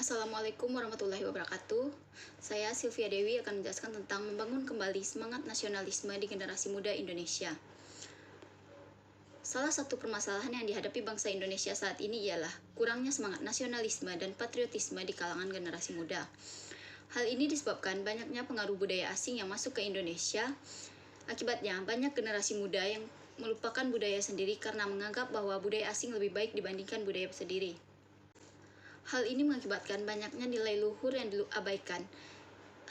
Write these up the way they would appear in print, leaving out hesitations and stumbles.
Assalamualaikum warahmatullahi wabarakatuh. Saya Sylvia Dewi akan menjelaskan tentang membangun kembali semangat nasionalisme di generasi muda Indonesia. Salah satu permasalahan yang dihadapi bangsa Indonesia saat ini ialah kurangnya semangat nasionalisme dan patriotisme di kalangan generasi muda. Hal ini disebabkan banyaknya pengaruh budaya asing yang masuk ke Indonesia. Akibatnya, banyak generasi muda yang melupakan budaya sendiri karena menganggap bahwa budaya asing lebih baik dibandingkan budaya sendiri. Hal ini mengakibatkan banyaknya nilai luhur yang diabaikan,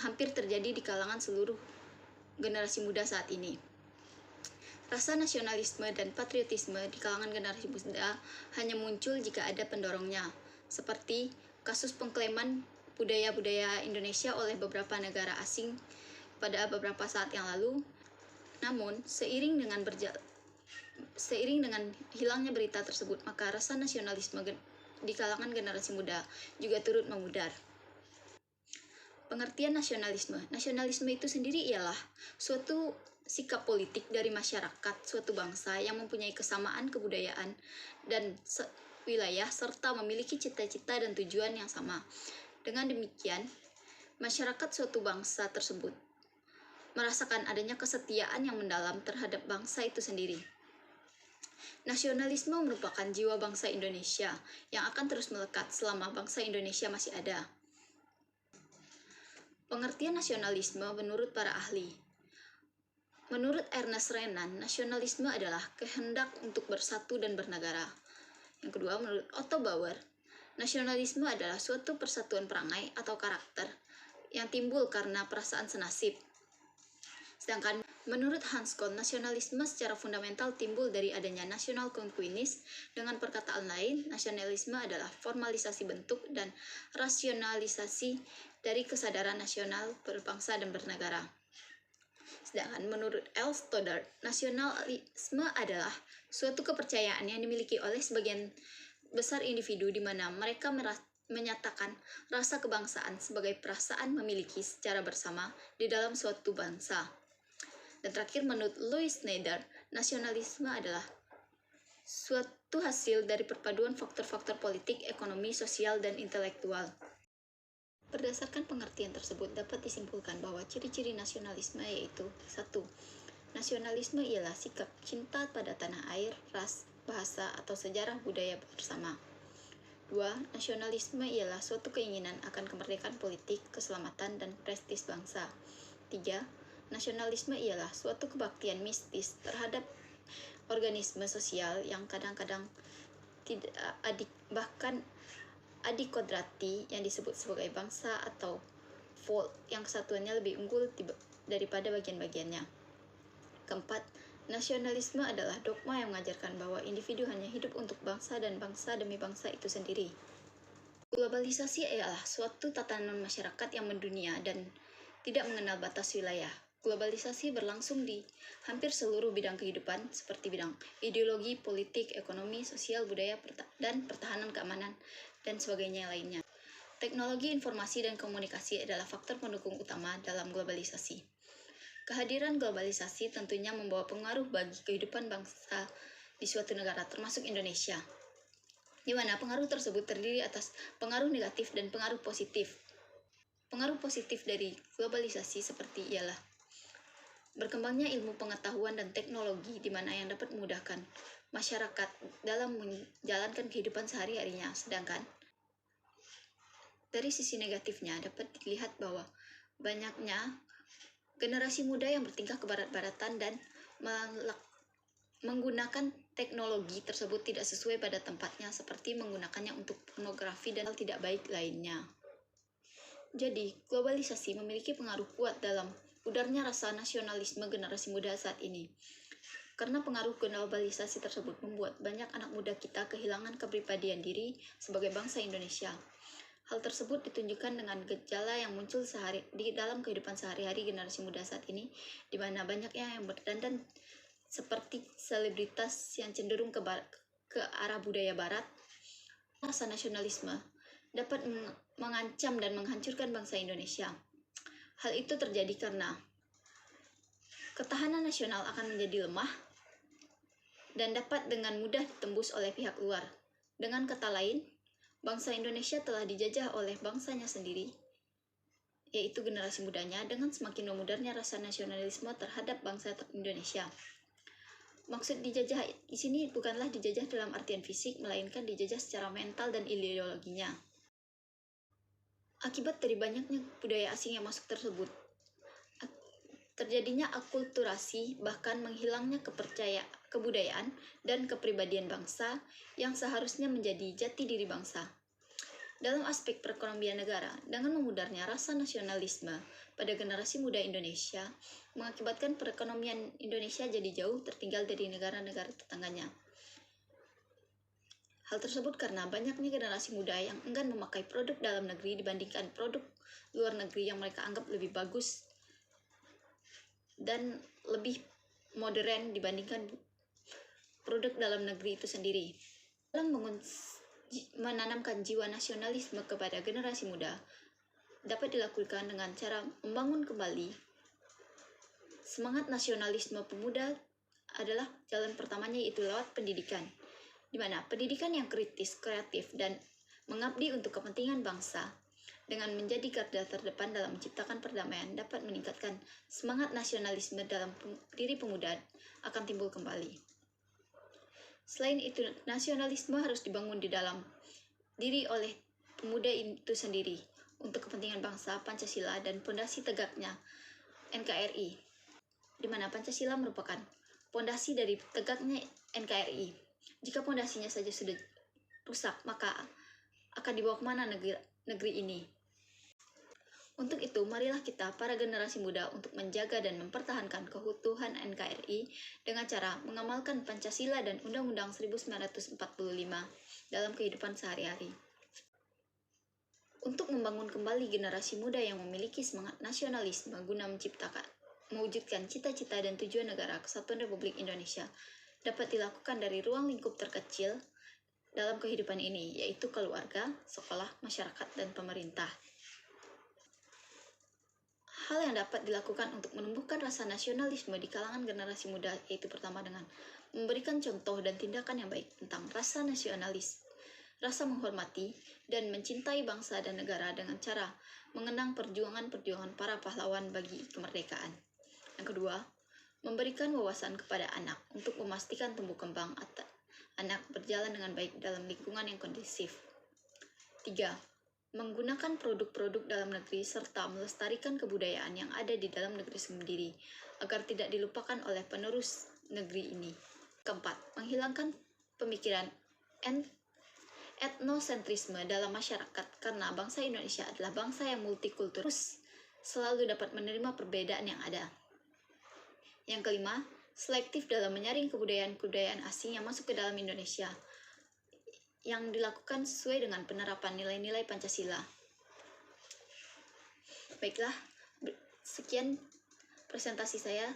hampir terjadi di kalangan seluruh generasi muda saat ini. Rasa nasionalisme dan patriotisme di kalangan generasi muda hanya muncul jika ada pendorongnya, seperti kasus pengklaiman budaya-budaya Indonesia oleh beberapa negara asing pada beberapa saat yang lalu. Namun, seiring dengan hilangnya berita tersebut, maka rasa nasionalisme di kalangan generasi muda juga turut memudar. Pengertian nasionalisme. Nasionalisme itu sendiri ialah suatu sikap politik dari masyarakat suatu bangsa yang mempunyai kesamaan kebudayaan dan wilayah serta memiliki cita-cita dan tujuan yang sama. Dengan demikian, masyarakat suatu bangsa tersebut merasakan adanya kesetiaan yang mendalam terhadap bangsa itu sendiri. Nasionalisme merupakan jiwa bangsa Indonesia yang akan terus melekat selama bangsa Indonesia masih ada. Pengertian nasionalisme menurut para ahli. Menurut Ernest Renan, nasionalisme adalah kehendak untuk bersatu dan bernegara. Yang kedua, menurut Otto Bauer, nasionalisme adalah suatu persatuan perangai atau karakter yang timbul karena perasaan senasib. Sedangkan menurut Hans Kohn, nasionalisme secara fundamental timbul dari adanya nasional konkuinis. Dengan perkataan lain, nasionalisme adalah formalisasi bentuk dan rasionalisasi dari kesadaran nasional berbangsa dan bernegara. Sedangkan menurut L. Stoddard, nasionalisme adalah suatu kepercayaan yang dimiliki oleh sebagian besar individu di mana mereka menyatakan rasa kebangsaan sebagai perasaan memiliki secara bersama di dalam suatu bangsa. Dan terakhir, menurut Louis Snyder, nasionalisme adalah suatu hasil dari perpaduan faktor-faktor politik, ekonomi, sosial, dan intelektual. Berdasarkan pengertian tersebut, dapat disimpulkan bahwa ciri-ciri nasionalisme yaitu 1. Nasionalisme ialah sikap cinta pada tanah air, ras, bahasa, atau sejarah budaya bersama. 2. Nasionalisme ialah suatu keinginan akan kemerdekaan politik, keselamatan, dan prestis bangsa. 3. Nasionalisme ialah suatu kebaktian mistis terhadap organisme sosial yang kadang-kadang tidak bahkan adikodrati yang disebut sebagai bangsa atau folk yang kesatuannya lebih unggul daripada bagian-bagiannya. Keempat, nasionalisme adalah dogma yang mengajarkan bahwa individu hanya hidup untuk bangsa dan bangsa demi bangsa itu sendiri. Globalisasi ialah suatu tatanan masyarakat yang mendunia dan tidak mengenal batas wilayah. Globalisasi berlangsung di hampir seluruh bidang kehidupan seperti bidang ideologi, politik, ekonomi, sosial, budaya, dan pertahanan keamanan, dan sebagainya lainnya. Teknologi informasi dan komunikasi adalah faktor pendukung utama dalam globalisasi. Kehadiran globalisasi tentunya membawa pengaruh bagi kehidupan bangsa di suatu negara, termasuk Indonesia, di mana pengaruh tersebut terdiri atas pengaruh negatif dan pengaruh positif. Pengaruh positif dari globalisasi seperti ialah berkembangnya ilmu pengetahuan dan teknologi di mana yang dapat memudahkan masyarakat dalam menjalankan kehidupan sehari-harinya. Sedangkan dari sisi negatifnya dapat dilihat bahwa banyaknya generasi muda yang bertingkah kebarat-baratan dan menggunakan teknologi tersebut tidak sesuai pada tempatnya, seperti menggunakannya untuk pornografi dan hal tidak baik lainnya. Jadi, globalisasi memiliki pengaruh kuat dalam udarnya rasa nasionalisme generasi muda saat ini. Karena pengaruh globalisasi tersebut membuat banyak anak muda kita kehilangan kepribadian diri sebagai bangsa Indonesia. Hal tersebut ditunjukkan dengan gejala yang muncul di dalam kehidupan sehari-hari generasi muda saat ini, di mana banyaknya yang berdandan seperti selebritas yang cenderung ke arah budaya barat. Rasa nasionalisme dapat mengancam dan menghancurkan bangsa Indonesia. Hal itu terjadi karena ketahanan nasional akan menjadi lemah dan dapat dengan mudah ditembus oleh pihak luar. Dengan kata lain, Bangsa Indonesia telah dijajah oleh bangsanya sendiri, yaitu generasi mudanya, dengan semakin memudarnya rasa nasionalisme terhadap bangsa Indonesia. Maksud dijajah di sini bukanlah dijajah dalam artian fisik, melainkan dijajah secara mental dan ideologinya. Akibat dari banyaknya budaya asing yang masuk tersebut, terjadinya akulturasi, bahkan menghilangnya kebudayaan dan kepribadian bangsa yang seharusnya menjadi jati diri bangsa. Dalam aspek perekonomian negara, dengan memudarnya rasa nasionalisme pada generasi muda Indonesia, mengakibatkan perekonomian Indonesia jadi jauh tertinggal dari negara-negara tetangganya. Hal tersebut karena banyaknya generasi muda yang enggan memakai produk dalam negeri dibandingkan produk luar negeri yang mereka anggap lebih bagus dan lebih modern dibandingkan produk dalam negeri itu sendiri. Dalam menanamkan jiwa nasionalisme kepada generasi muda dapat dilakukan dengan cara membangun kembali semangat nasionalisme pemuda. Adalah jalan pertamanya, yaitu lewat pendidikan, di mana pendidikan yang kritis, kreatif, dan mengabdi untuk kepentingan bangsa dengan menjadi garda terdepan dalam menciptakan perdamaian dapat meningkatkan semangat nasionalisme dalam diri pemuda akan timbul kembali. Selain itu, nasionalisme harus dibangun di dalam diri oleh pemuda itu sendiri untuk kepentingan bangsa, Pancasila, dan pondasi tegaknya NKRI, di mana Pancasila merupakan pondasi dari tegaknya NKRI. Jika pondasinya saja sudah rusak, maka akan dibawa kemana negeri ini? Untuk itu, marilah kita, para generasi muda, untuk menjaga dan mempertahankan keutuhan NKRI dengan cara mengamalkan Pancasila dan Undang-Undang 1945 dalam kehidupan sehari-hari. Untuk membangun kembali generasi muda yang memiliki semangat nasionalisme guna mewujudkan cita-cita dan tujuan negara Kesatuan Republik Indonesia dapat dilakukan dari ruang lingkup terkecil dalam kehidupan ini, yaitu keluarga, sekolah, masyarakat, dan pemerintah. Hal yang dapat dilakukan untuk menumbuhkan rasa nasionalisme di kalangan generasi muda yaitu pertama dengan memberikan contoh dan tindakan yang baik tentang rasa nasionalis, rasa menghormati dan mencintai bangsa dan negara dengan cara mengenang perjuangan-perjuangan para pahlawan bagi kemerdekaan. Yang kedua, memberikan wawasan kepada anak untuk memastikan tumbuh kembang anak berjalan dengan baik dalam lingkungan yang kondusif. 3. Menggunakan produk-produk dalam negeri serta melestarikan kebudayaan yang ada di dalam negeri sendiri agar tidak dilupakan oleh penerus negeri ini. Keempat, menghilangkan pemikiran etnosentrisme dalam masyarakat karena bangsa Indonesia adalah bangsa yang multikultur, selalu dapat menerima perbedaan yang ada. Yang kelima, selektif dalam menyaring kebudayaan-kebudayaan asing yang masuk ke dalam Indonesia yang dilakukan sesuai dengan penerapan nilai-nilai Pancasila. Baiklah, sekian presentasi saya.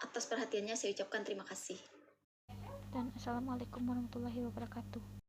Atas perhatiannya saya ucapkan terima kasih. Dan Assalamualaikum warahmatullahi wabarakatuh.